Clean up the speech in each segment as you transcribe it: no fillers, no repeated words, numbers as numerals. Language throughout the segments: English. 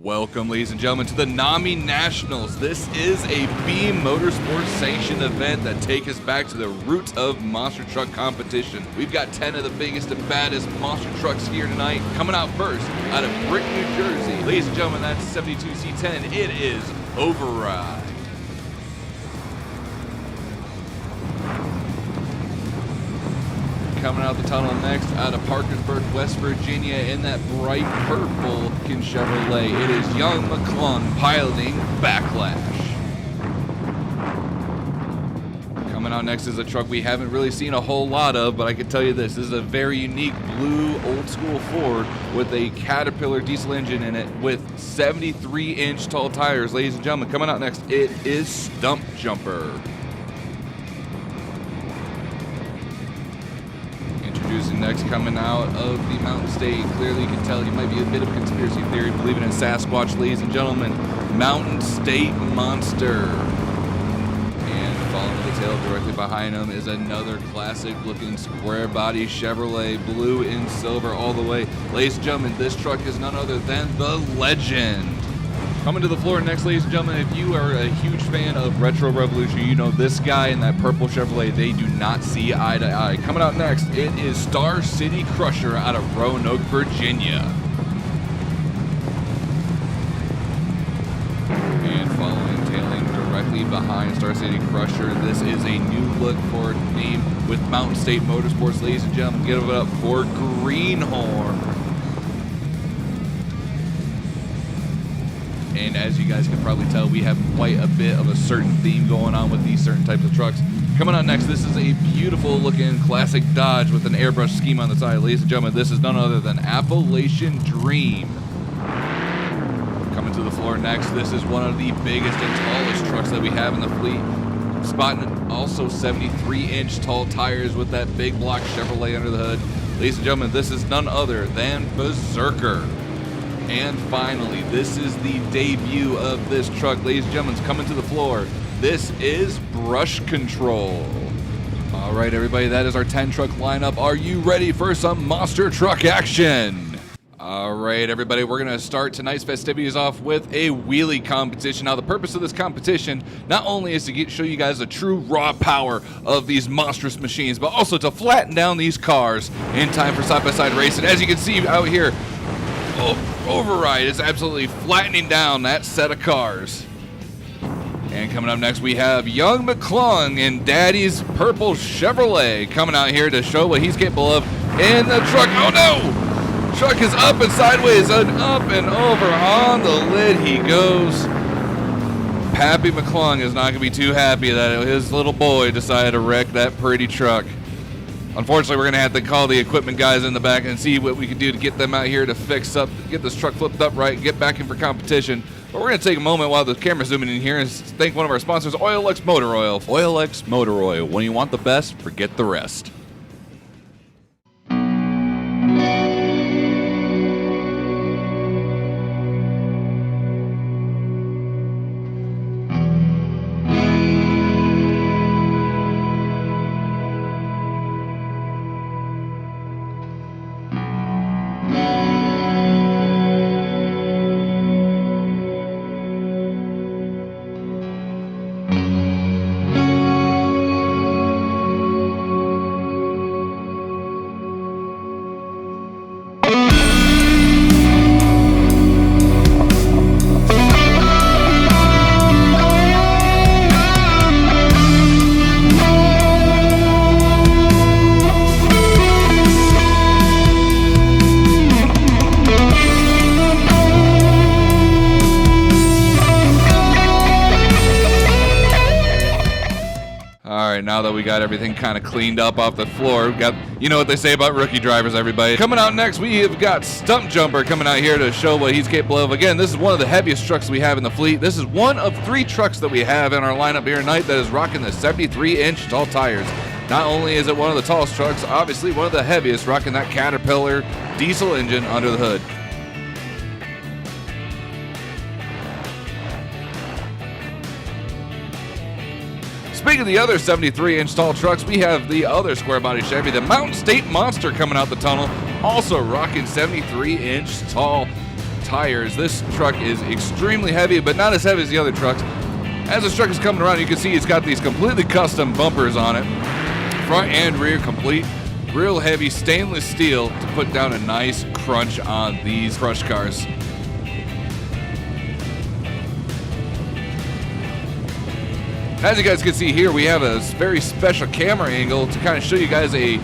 Welcome, ladies and gentlemen, to the NOMI Nationals. This is a Beam Motorsports sanctioned event that takes us back to the roots of monster truck competition. We've got 10 of the biggest and baddest monster trucks here tonight. Coming out first, out of Brick, New Jersey. Ladies and gentlemen, that's 72C10. It is Override. Coming out the tunnel next, out of Parkersburg, West Virginia, in that bright purple Chevrolet, it is Young McClung piloting Backlash. Coming out next is a truck we haven't really seen a whole lot of, but I can tell you this is a very unique blue old school Ford with a Caterpillar diesel engine in it with 73-inch tall tires. Ladies and gentlemen, coming out next, it is Stump Jumper. Introducing next, coming out of the Mountain State. Clearly you can tell he might be a bit of conspiracy theory, believing in Sasquatch, ladies and gentlemen. Mountain State Monster. And following the tail directly behind him is another classic looking square body Chevrolet, blue and silver all the way. Ladies and gentlemen, this truck is none other than the Legend. Coming to the floor next, ladies and gentlemen, if you are a huge fan of Retro Revolution, you know this guy and that purple Chevrolet, they do not see eye to eye. Coming out next, it is Star City Crusher out of Roanoke, Virginia. And following, tailing directly behind Star City Crusher, this is a new look Ford name with Mountain State Motorsports. Ladies and gentlemen, give it up for Greenhorn. And as you guys can probably tell, we have quite a bit of a certain theme going on with these certain types of trucks. Coming on next, this is a beautiful looking classic Dodge with an airbrush scheme on the side. Ladies and gentlemen, this is none other than Appalachian Dream. Coming to the floor next, this is one of the biggest and tallest trucks that we have in the fleet. Spotting also 73-inch tall tires with that big block Chevrolet under the hood. Ladies and gentlemen, this is none other than Berserker. And finally, this is the debut of this truck. Ladies and gentlemen, coming to the floor, this is Brush Control. All right, everybody, that is our 10 truck lineup. Are you ready for some monster truck action? All right, everybody, we're going to start tonight's festivities off with a wheelie competition. Now, the purpose of this competition not only is to show you guys the true raw power of these monstrous machines, but also to flatten down these cars in time for side-by-side racing. As you can see out here, Override is absolutely flattening down that set of cars. And coming up next, we have Young McClung in Daddy's purple Chevrolet coming out here to show what he's capable of in the truck. Oh no! Truck is up and sideways and up and over. On the lid he goes. Pappy McClung is not going to be too happy that his little boy decided to wreck that pretty truck. Unfortunately, we're going to have to call the equipment guys in the back and see what we can do to get them out here to fix up, get this truck flipped up right, get back in for competition. But we're going to take a moment while the camera's zooming in here and thank one of our sponsors, OilX Motor Oil. OilX Motor Oil. When you want the best, forget the rest. Now that we got everything kind of cleaned up off the floor, we got, you know what they say about rookie drivers, everybody. Coming out next, we have got Stump Jumper coming out here to show what he's capable of. Again, this is one of the heaviest trucks we have in the fleet. This is one of 3 trucks that we have in our lineup here tonight that is rocking the 73-inch tall tires. Not only is it one of the tallest trucks, obviously one of the heaviest, rocking that Caterpillar diesel engine under the hood. Speaking of the other 73-inch tall trucks, we have the other square body Chevy, the Mountain State Monster, coming out the tunnel, also rocking 73-inch tall tires. This truck is extremely heavy, but not as heavy as the other trucks. As this truck is coming around, you can see it's got these completely custom bumpers on it. Front and rear complete, real heavy stainless steel to put down a nice crunch on these crush cars. As you guys can see here, we have a very special camera angle to kind of show you guys a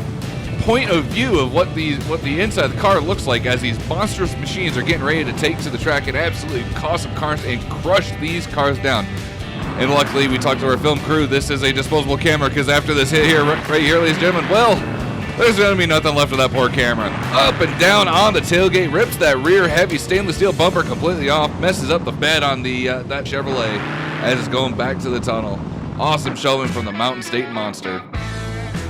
point of view of what the inside of the car looks like as these monstrous machines are getting ready to take to the track and absolutely cause some cars and crush these cars down. And luckily, we talked to our film crew. This is a disposable camera because after this hit here, right here, ladies and gentlemen, well, there's going to be nothing left of that poor camera. Up and down on the tailgate, rips that rear heavy stainless steel bumper completely off, messes up the bed on the that Chevrolet as it's going back to the tunnel. Awesome showing from the Mountain State Monster.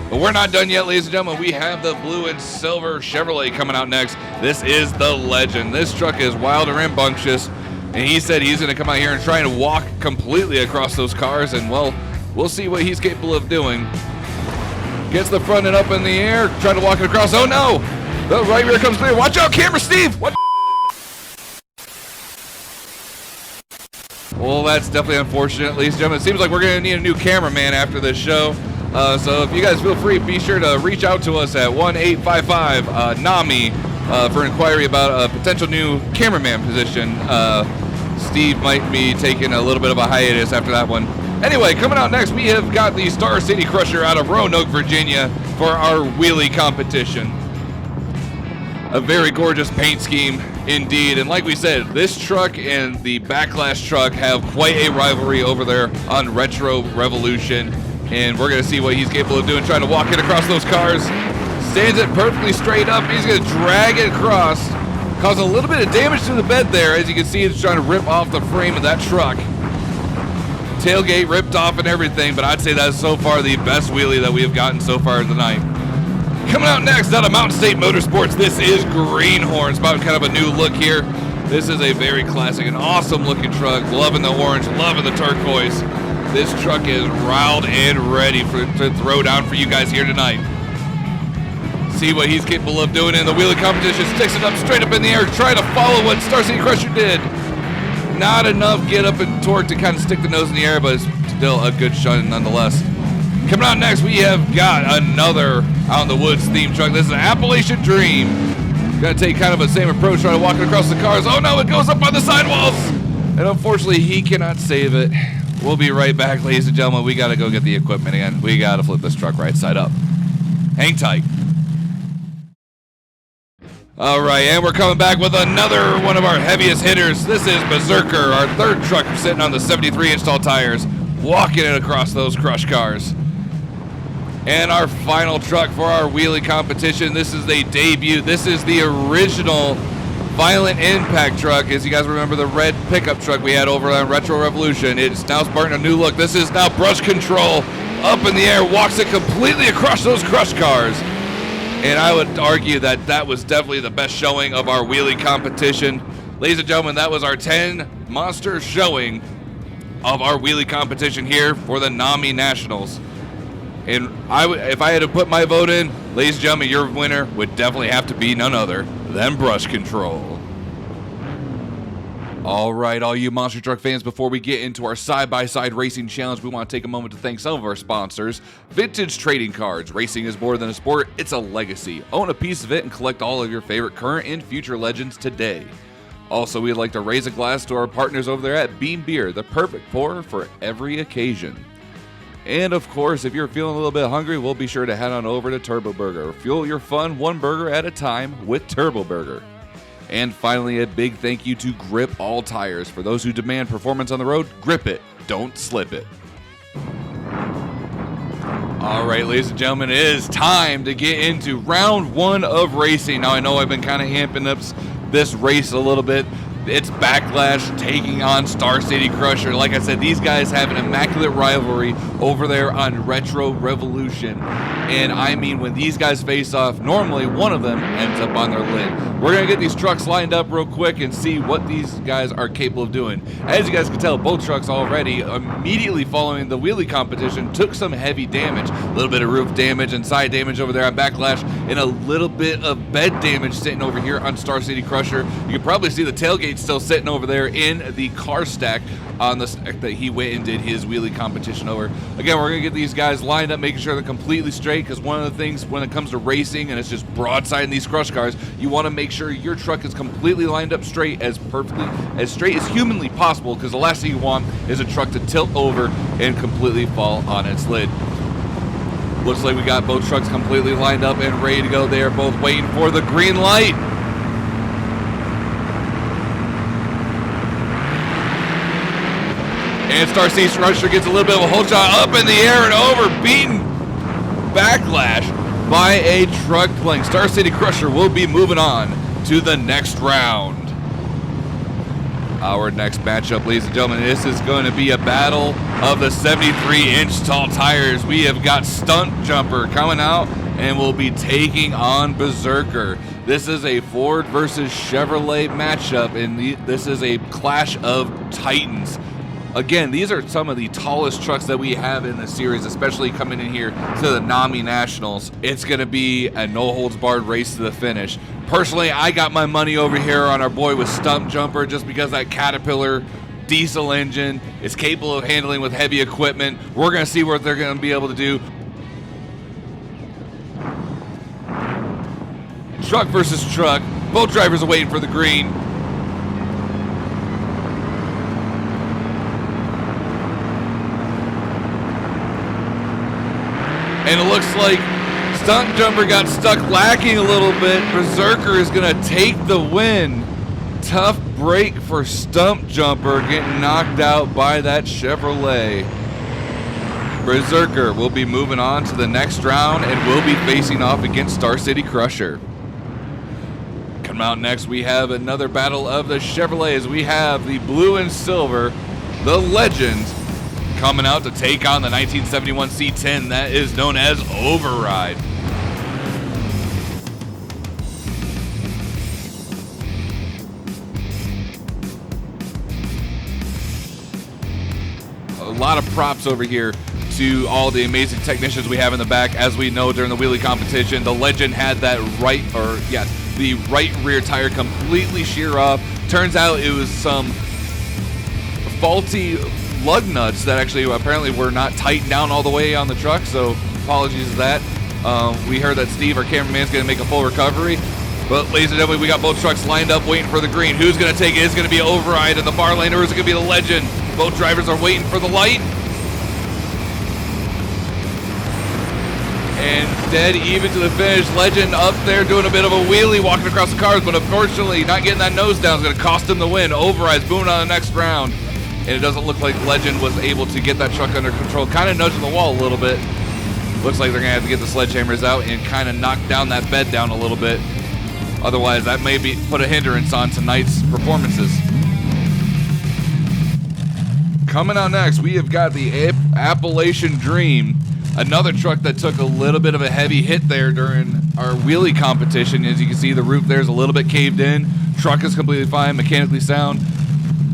But we're not done yet, ladies and gentlemen. We have the blue and silver Chevrolet coming out next. This is the Legend. This truck is wild and rambunctious, and he said he's going to come out here and try and walk completely across those cars, and, well, we'll see what he's capable of doing. Gets the front end up in the air, trying to walk it across. Oh, no! The right rear comes clear. Watch out, camera, Steve! What? Well, that's definitely unfortunate, ladies and gentlemen. It seems like we're going to need a new cameraman after this show. So if you guys feel free, be sure to reach out to us at 1-855-NOMI for inquiry about a potential new cameraman position. Steve might be taking a little bit of a hiatus after that one. Anyway, coming out next, we have got the Star City Crusher out of Roanoke, Virginia for our wheelie competition. A very gorgeous paint scheme indeed. And like we said, this truck and the Backlash truck have quite a rivalry over there on Retro Revolution. And we're going to see what he's capable of doing, trying to walk it across those cars. Stands it perfectly straight up. He's going to drag it across, cause a little bit of damage to the bed there. As you can see, it's trying to rip off the frame of that truck. Tailgate ripped off and everything, but I'd say that's so far the best wheelie that we have gotten so far tonight. Coming out next, out of Mountain State Motorsports, this is Greenhorns. About kind of a new look here. This is a very classic and awesome looking truck. Loving the orange, loving the turquoise. This truck is riled and ready to throw down for you guys here tonight. See what he's capable of doing in the wheelie competition. Sticks it up straight up in the air, trying to follow what Star City Crusher did. Not enough get up and torque to kind of stick the nose in the air, but it's still a good shot nonetheless. Coming out next, we have got another Out in the Woods theme truck. This is an Appalachian Dream. Gonna take kind of a same approach, trying to walk it across the cars. Oh no, it goes up on the sidewalls! And unfortunately, he cannot save it. We'll be right back, ladies and gentlemen. We gotta go get the equipment again. We gotta flip this truck right side up. Hang tight. All right, and we're coming back with another one of our heaviest hitters. This is Berserker, our third truck sitting on the 73-inch tall tires, walking it across those crush cars. And our final truck for our wheelie competition, this is a debut. This is the original Violent Impact truck. As you guys remember, the red pickup truck we had over on Retro Revolution. It's now starting a new look. This is now Brush Control, up in the air, walks it completely across those crush cars. And I would argue that that was definitely the best showing of our wheelie competition. Ladies and gentlemen, that was our 10 monster showing of our wheelie competition here for the NOMI Nationals. And if I had to put my vote in, ladies and gentlemen, your winner would definitely have to be none other than Brush Control. All right, all you monster truck fans, before we get into our side-by-side racing challenge, we want to take a moment to thank some of our sponsors. Vintage Trading Cards. Racing is more than a sport, it's a legacy. Own a piece of it and collect all of your favorite current and future legends today. Also, we'd like to raise a glass to our partners over there at Beam Beer, the perfect pour for every occasion. And of course, if you're feeling a little bit hungry, we'll be sure to head on over to Turbo Burger. Fuel your fun one burger at a time with Turbo Burger. And finally, a big thank you to Grip All Tires. For those who demand performance on the road, grip it, don't slip it. All right, ladies and gentlemen, it is time to get into round one of racing. Now, I know I've been kind of amping up this race a little bit, It's Backlash taking on Star City Crusher. Like I said, these guys have an immaculate rivalry over there on Retro Revolution. And I mean, when these guys face off, normally one of them ends up on their lid. We're going to get these trucks lined up real quick and see what these guys are capable of doing. As you guys can tell, both trucks already, immediately following the wheelie competition, took some heavy damage. A little bit of roof damage and side damage over there on Backlash, and a little bit of bed damage sitting over here on Star City Crusher. You can probably see the tailgate still sitting over there in the car stack on the stack that he went and did his wheelie competition over. Again, we're going to get these guys lined up, making sure they're completely straight, because one of the things when it comes to racing and it's just broadside in these crush cars, you want to make sure your truck is completely lined up straight, as straight as humanly possible, because the last thing you want is a truck to tilt over and completely fall on its lid. Looks like we got both trucks completely lined up and ready to go. They are both waiting for the green light. And Star City Crusher gets a little bit of a hold shot up in the air and over, beaten Backlash by a truck length. Star City Crusher will be moving on to the next round. Our next matchup, ladies and gentlemen, this is going to be a battle of the 73-inch tall tires. We have got Stunt Jumper coming out and will be taking on Berserker. This is a Ford versus Chevrolet matchup, and this is a clash of titans. Again, these are some of the tallest trucks that we have in the series, especially coming in here to the NOMI Nationals. It's going to be a no-holds-barred race to the finish. Personally, I got my money over here on our boy with Stunt Jumper, just because that Caterpillar diesel engine is capable of handling with heavy equipment. We're going to see what they're going to be able to do. Truck versus truck. Both drivers are waiting for the green. And it looks like Stunt Jumper got stuck lacking a little bit. Berserker is going to take the win. Tough break for Stunt Jumper, getting knocked out by that Chevrolet. Berserker will be moving on to the next round and will be facing off against Star City Crusher. Coming out next, we have another battle of the Chevrolets. We have the blue and silver, the Legend, coming out to take on the 1971 C10 that is known as Override. A lot of props over here to all the amazing technicians we have in the back. As we know, during the wheelie competition, the Legend had that the right rear tire completely shear off. Turns out it was some faulty lug nuts that actually apparently were not tightened down all the way on the truck, so apologies to that. We heard that Steve, our cameraman, is going to make a full recovery. But ladies and gentlemen, we got both trucks lined up waiting for the green. Who's going to take it? Is it going to be Override in the far lane, or is it going to be the Legend? Both drivers are waiting for the light. And dead even to the finish. Legend up there doing a bit of a wheelie, walking across the cars, but unfortunately not getting that nose down is going to cost him the win. Override's moving on the next round. And it doesn't look like Legend was able to get that truck under control. Kind of nudging the wall a little bit. Looks like they're going to have to get the sledgehammers out and kind of knock down that bed down a little bit. Otherwise, that may put a hindrance on tonight's performances. Coming out next, we have got the Appalachian Dream. Another truck that took a little bit of a heavy hit there during our wheelie competition. As you can see, the roof there's a little bit caved in. Truck is completely fine, mechanically sound.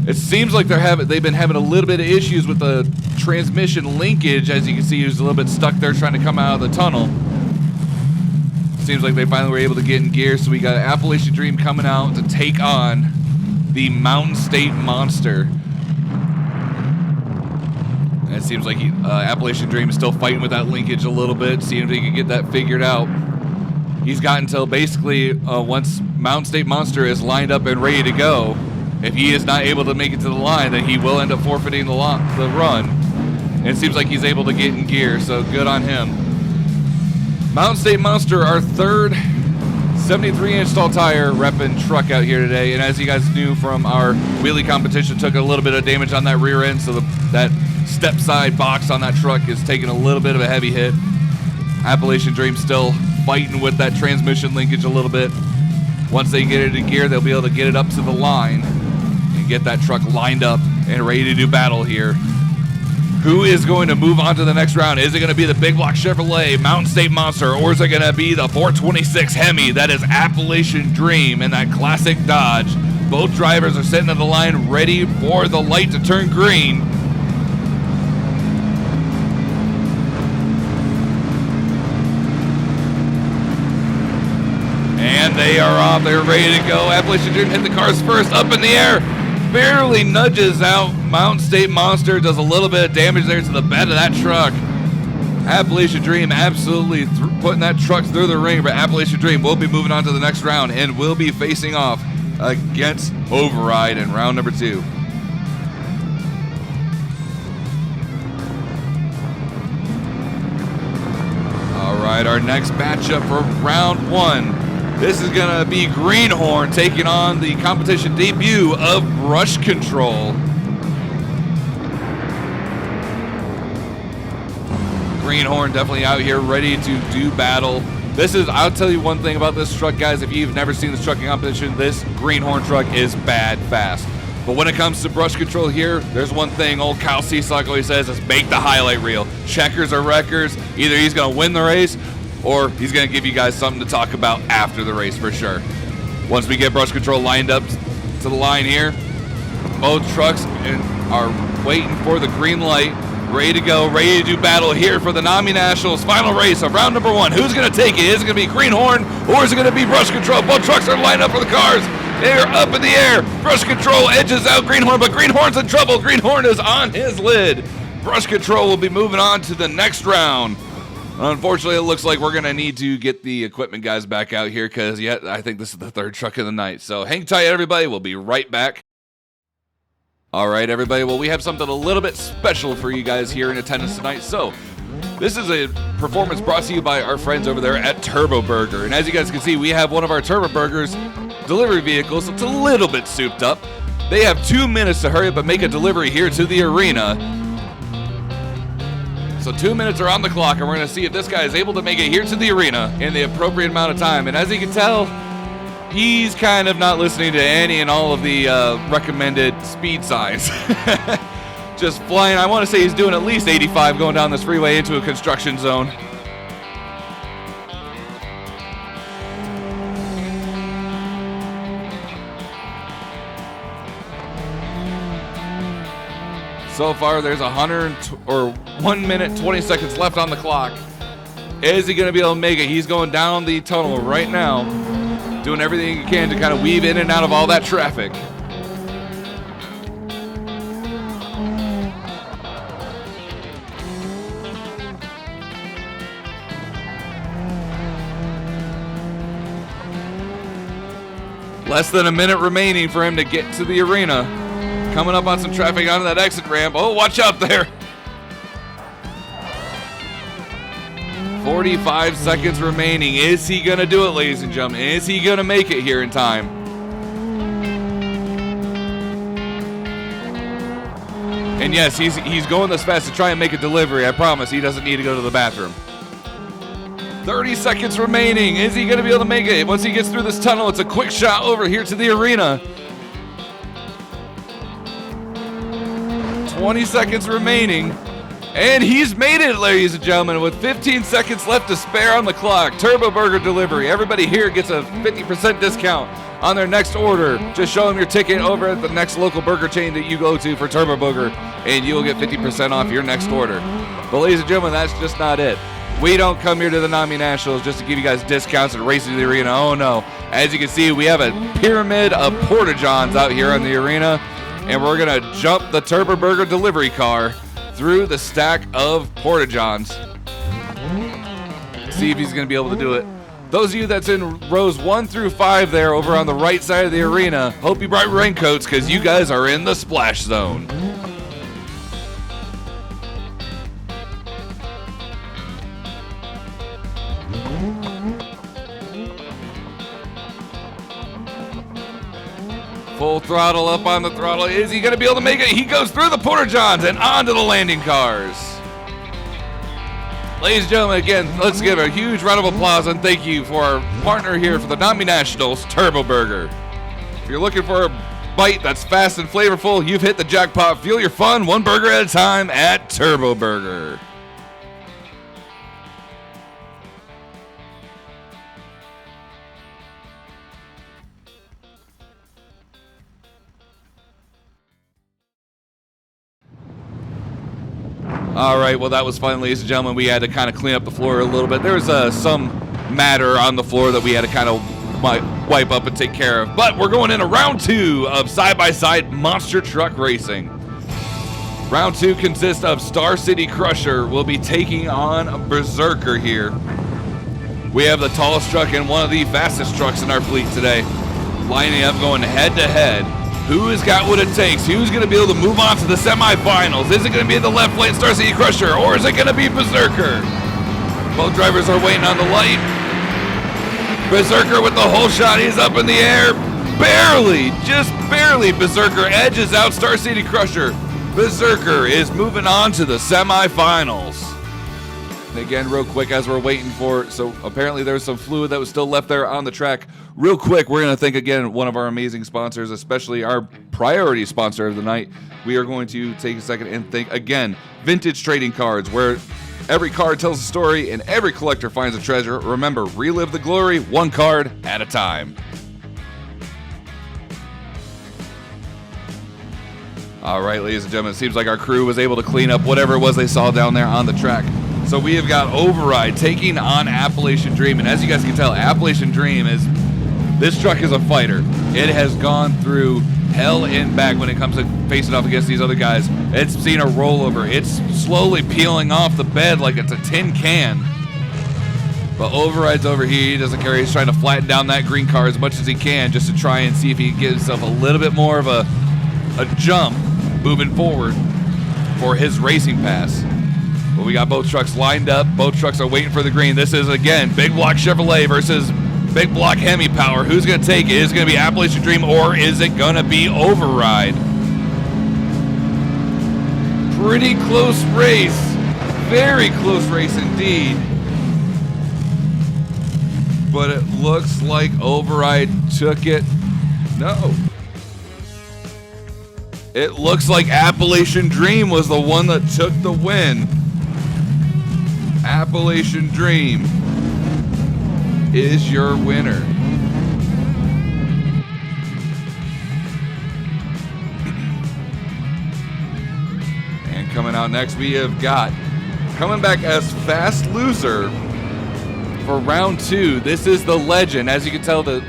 It seems like they've been having a little bit of issues with the transmission linkage. As you can see, he was a little bit stuck there trying to come out of the tunnel. Seems like they finally were able to get in gear, so we got Appalachian Dream coming out to take on the Mountain State Monster. And it seems like Appalachian Dream is still fighting with that linkage a little bit, seeing if he can get that figured out. He's got until basically once Mountain State Monster is lined up and ready to go. If he is not able to make it to the line, then he will end up forfeiting the run. And it seems like he's able to get in gear, so good on him. Mountain State Monster, our third 73-inch tall tire repping truck out here today. And as you guys knew from our wheelie competition, took a little bit of damage on that rear end, so that step side box on that truck is taking a little bit of a heavy hit. Appalachian Dream still fighting with that transmission linkage a little bit. Once they get it in gear, they'll be able to get it up to the line. get that truck lined up and ready to do battle here. Who is going to move on to the next round? Is it going to be the big block Chevrolet Mountain State Monster, or is it going to be the 426 Hemi? That is Appalachian Dream and that classic Dodge. Both drivers are sitting on the line ready for the light to turn green. And they are off. They're ready to go. Appalachian Dream hit the cars first, up in the air. Barely nudges out Mountain State Monster, does a little bit of damage there to the bed of that truck. Appalachian Dream absolutely putting that truck through the ring, but Appalachian Dream will be moving on to the next round and will be facing off against Override in round number 2. All right, our next matchup for round 1. This is going to be Greenhorn taking on the competition debut of Brush Control. Greenhorn definitely out here ready to do battle. I'll tell you one thing about this truck, guys. If you've never seen this truck in competition, this Greenhorn truck is bad fast. But when it comes to Brush Control here, there's one thing old Kyle Cieslak always says is make the highlight reel. Checkers or wreckers, either he's going to win the race or he's going to give you guys something to talk about after the race for sure. Once we get Brush Control lined up to the line here, both trucks are waiting for the green light, ready to go, ready to do battle here for the NOMI Nationals final race of round number 1. Who's going to take it? Is it going to be Greenhorn or is it going to be Brush Control? Both trucks are lined up for the cars. They're up in the air. Brush Control edges out Greenhorn, but Greenhorn's in trouble. Greenhorn is on his lid. Brush Control will be moving on to the next round. Unfortunately, it looks like we're going to need to get the equipment guys back out here because, I think this is the 3rd truck of the night. So hang tight, everybody. We'll be right back. All right, everybody. Well, we have something a little bit special for you guys here in attendance tonight. So this is a performance brought to you by our friends over there at Turbo Burger. And as you guys can see, we have one of our Turbo Burgers delivery vehicles. So it's a little bit souped up. They have 2 minutes to hurry up and make a delivery here to the arena. So 2 minutes are on the clock, and we're going to see if this guy is able to make it here to the arena in the appropriate amount of time. And as you can tell, he's kind of not listening to any and all of the recommended speed signs. Just flying. I want to say he's doing at least 85 going down this freeway into a construction zone. So far, there's 1 minute, 20 seconds left on the clock. Is he going to be able to make it? He's going down the tunnel right now, doing everything he can to kind of weave in and out of all that traffic. Less than a minute remaining for him to get to the arena. Coming up on some traffic onto that exit ramp. Oh, watch out there. 45 seconds remaining. Is he going to do it, ladies and gentlemen? Is he going to make it here in time? And yes, he's going this fast to try and make a delivery. I promise he doesn't need to go to the bathroom. 30 seconds remaining. Is he going to be able to make it? Once he gets through this tunnel, it's a quick shot over here to the arena. 20 seconds remaining, and he's made it, ladies and gentlemen, with 15 seconds left to spare on the clock. Turbo Burger delivery. Everybody here gets a 50% discount on their next order. Just show them your ticket over at the next local burger chain that you go to for Turbo Burger, and you will get 50% off your next order. But ladies and gentlemen, that's just not it. We don't come here to the NOMI Nationals just to give you guys discounts and race to the arena. Oh no. As you can see, we have a pyramid of Porta-Johns out here in the arena. And we're going to jump the Turbo Burger delivery car through the stack of Porta-Johns. See if he's going to be able to do it. Those of you that's in rows 1 through 5 there over on the right side of the arena, hope you brought raincoats because you guys are in the splash zone. Full throttle up on the throttle. Is he going to be able to make it? He goes through the Porta-Johns and onto the landing cars. Ladies and gentlemen, again, let's give a huge round of applause and thank you for our partner here for the NOMI Nationals, Turbo Burger. If you're looking for bite that's fast and flavorful, you've hit the jackpot. Fuel your fun one burger at a time at Turbo Burger. All right, well, that was fun, ladies and gentlemen. We had to kind of clean up the floor a little bit. There was some matter on the floor that we had to kind of wipe up and take care of. But we're going into round 2 of side-by-side monster truck racing. Round 2 consists of Star City Crusher will be taking on Berserker here. We have the tallest truck and one of the fastest trucks in our fleet today, lining up going head-to-head. Who has got what it takes? Who's going to be able to move on to the semifinals? Is it going to be the left lane Star City Crusher, or is it going to be Berserker? Both drivers are waiting on the light. Berserker with the whole shot. He's up in the air. Barely, just barely, Berserker edges out Star City Crusher. Berserker is moving on to the semifinals. And again, real quick, as we're waiting for, so apparently there's some fluid that was still left there on the track. Real quick, we're going to thank again one of our amazing sponsors, especially our priority sponsor of the night. We are going to take a second and thank again Vintage Trading Cards, where every card tells a story and every collector finds a treasure. Remember, relive the glory one card at a time. All right, ladies and gentlemen, it seems like our crew was able to clean up whatever it was they saw down there on the track. So we have got Override taking on Appalachian Dream. And as you guys can tell, Appalachian Dream this truck is a fighter. It has gone through hell and back when it comes to facing off against these other guys. It's seen a rollover. It's slowly peeling off the bed like it's a tin can. But Override's over here. He doesn't care. He's trying to flatten down that green car as much as he can just to try and see if he can get himself a little bit more of a jump moving forward for his racing pass. But we got both trucks lined up. Both trucks are waiting for the green. This is, again, Big Block Chevrolet versus Big Block Hemi Power. Who's going to take it? Is it going to be Appalachian Dream or is it going to be Override? Pretty close race. Very close race indeed. But it looks like Override took it. No. It looks like Appalachian Dream was the one that took the win. Appalachian Dream is your winner. And coming out next, we have got, coming back as fast loser for round 2. This is the Legend. As you can tell, the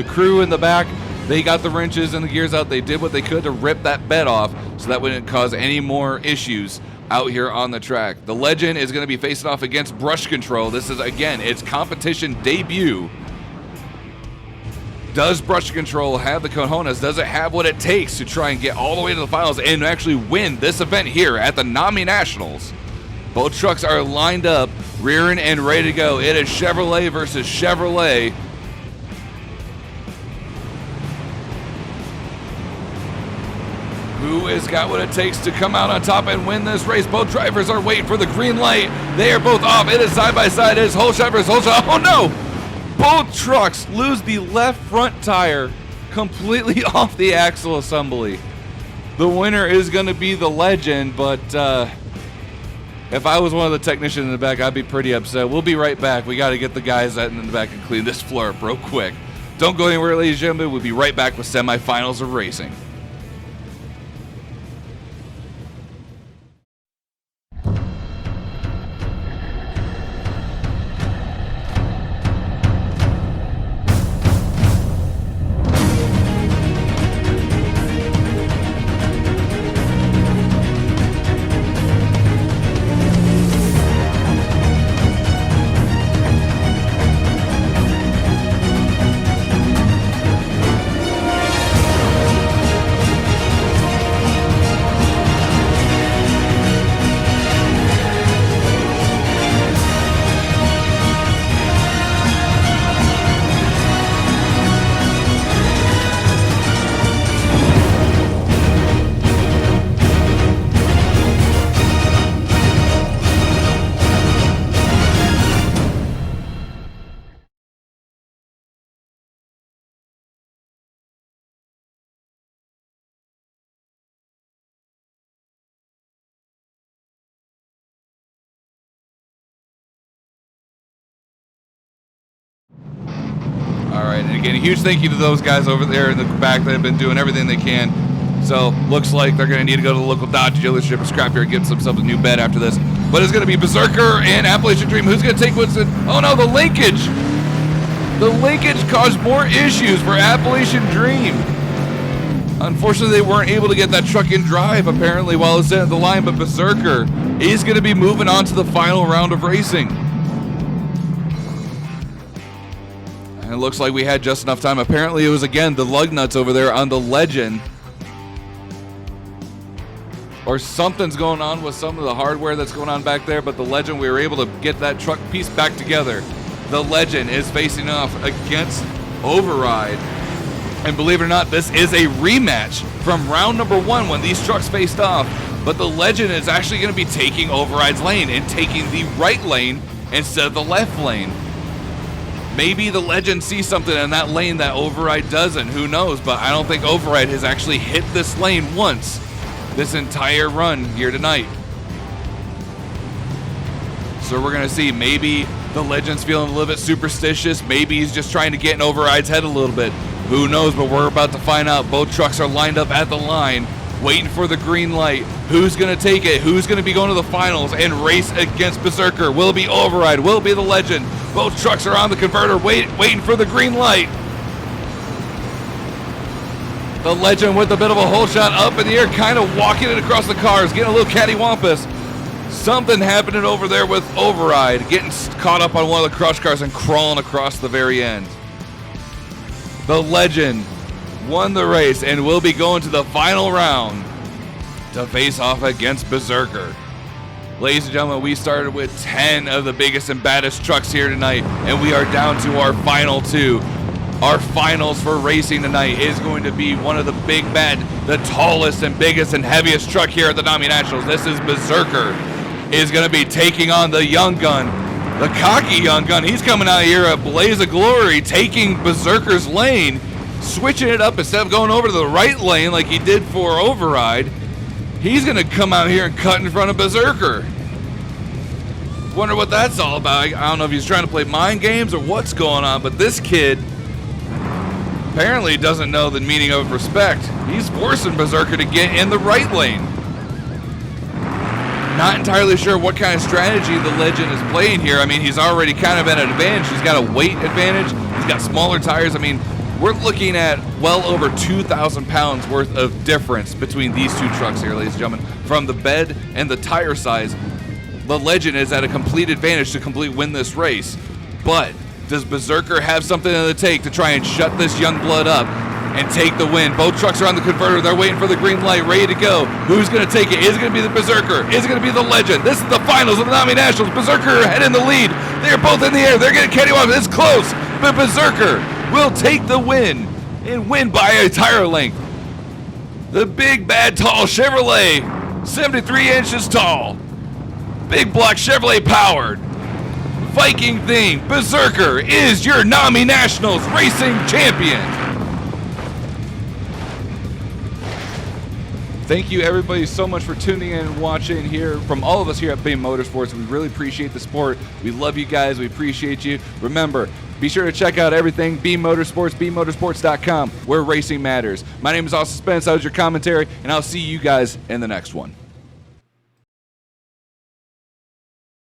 crew in the back, they got the wrenches and the gears out. They did what they could to rip that bed off so that wouldn't cause any more issues out here on the track. The Legend is going to be facing off against Brush Control. This is, again, its competition debut. Does Brush Control have the cojones? Does it have what it takes to try and get all the way to the finals and actually win this event here at the NOMI Nationals? Both trucks are lined up, rearing and ready to go. It is Chevrolet versus Chevrolet. Who has got what it takes to come out on top and win this race? Both drivers are waiting for the green light. They are both off. It is side by side. It is whole shot versus whole shot. Oh no! Both trucks lose the left front tire completely off the axle assembly. The winner is going to be the Legend, but if I was one of the technicians in the back, I'd be pretty upset. We'll be right back. We got to get the guys in the back and clean this floor up real quick. Don't go anywhere, ladies and gentlemen. We'll be right back with semifinals of racing. right, and again, a huge thank you to those guys over there in the back that have been doing everything they can. So, looks like they're going to need to go to the local Dodge dealership and scrapyard and get themselves a new bed after this. But it's going to be Berserker and Appalachian Dream. Who's going to take what's in? Oh no, the linkage! The linkage caused more issues for Appalachian Dream. Unfortunately, they weren't able to get that truck in drive, apparently, while it's at the line, but Berserker is going to be moving on to the final round of racing. And it looks like we had just enough time. Apparently, it was, again, the lug nuts over there on the Legend. Or something's going on with some of the hardware that's going on back there, but the Legend, we were able to get that truck piece back together. The Legend is facing off against Override. And believe it or not, this is a rematch from round number 1 when these trucks faced off. But the Legend is actually going to be taking Override's lane and taking the right lane instead of the left lane. Maybe the Legend sees something in that lane that Override doesn't. Who knows? But I don't think Override has actually hit this lane once this entire run here tonight. So we're going to see. Maybe the Legend's feeling a little bit superstitious. Maybe he's just trying to get in Override's head a little bit. Who knows, but we're about to find out. Both trucks are lined up at the line, waiting for the green light. Who's going to take it? Who's going to be going to the finals and race against Berserker? Will it be Override? Will it be the Legend? Both trucks are on the converter, waiting for the green light. The Legend with a bit of a hole shot up in the air, kind of walking it across the cars, getting a little cattywampus. Something happening over there with Override, getting caught up on one of the crush cars and crawling across the very end. The Legend won the race and will be going to the final round to face off against Berserker. Ladies and gentlemen, we started with 10 of the biggest and baddest trucks here tonight, and we are down to our final 2. Our finals for racing tonight is going to be one of the big bad, the tallest and biggest and heaviest truck here at the NOMI Nationals. This is Berserker. Is going to be taking on the young gun. The cocky young gun, he's coming out here a blaze of glory, taking Berserker's lane, switching it up instead of going over to the right lane like he did for Override. He's going to come out here and cut in front of Berserker. Wonder what that's all about. I don't know if he's trying to play mind games or what's going on, but this kid apparently doesn't know the meaning of respect. He's forcing Berserker to get in the right lane. Not entirely sure what kind of strategy the Legend is playing here. I mean, he's already kind of at an advantage. He's got a weight advantage. He's got smaller tires. I mean, we're looking at well over 2,000 pounds worth of difference between these two trucks here, ladies and gentlemen. From the bed and the tire size, the Legend is at a complete advantage to win this race. But does Berserker have something in the tank to try and shut this young blood up and take the win? Both trucks are on the converter. They're waiting for the green light, ready to go. Who's going to take it? Is it going to be the Berserker? Is it going to be the Legend? This is the finals of the NOMI Nationals. Berserker head in the lead. They're both in the air. They're getting cattywampus. It's close, but Berserker will take the win and win by a tire length. The big, bad, tall Chevrolet, 73 inches tall. Big block Chevrolet powered. Viking theme. Berserker is your NOMI Nationals racing champion. Thank you, everybody, so much for tuning in and watching here. From all of us here at Beam Motorsports, we really appreciate the support. We love you guys. We appreciate you. Remember, be sure to check out everything Beam Motorsports, BeamMotorsports.com, where racing matters. My name is Austin Spence. That was your commentary, and I'll see you guys in the next one.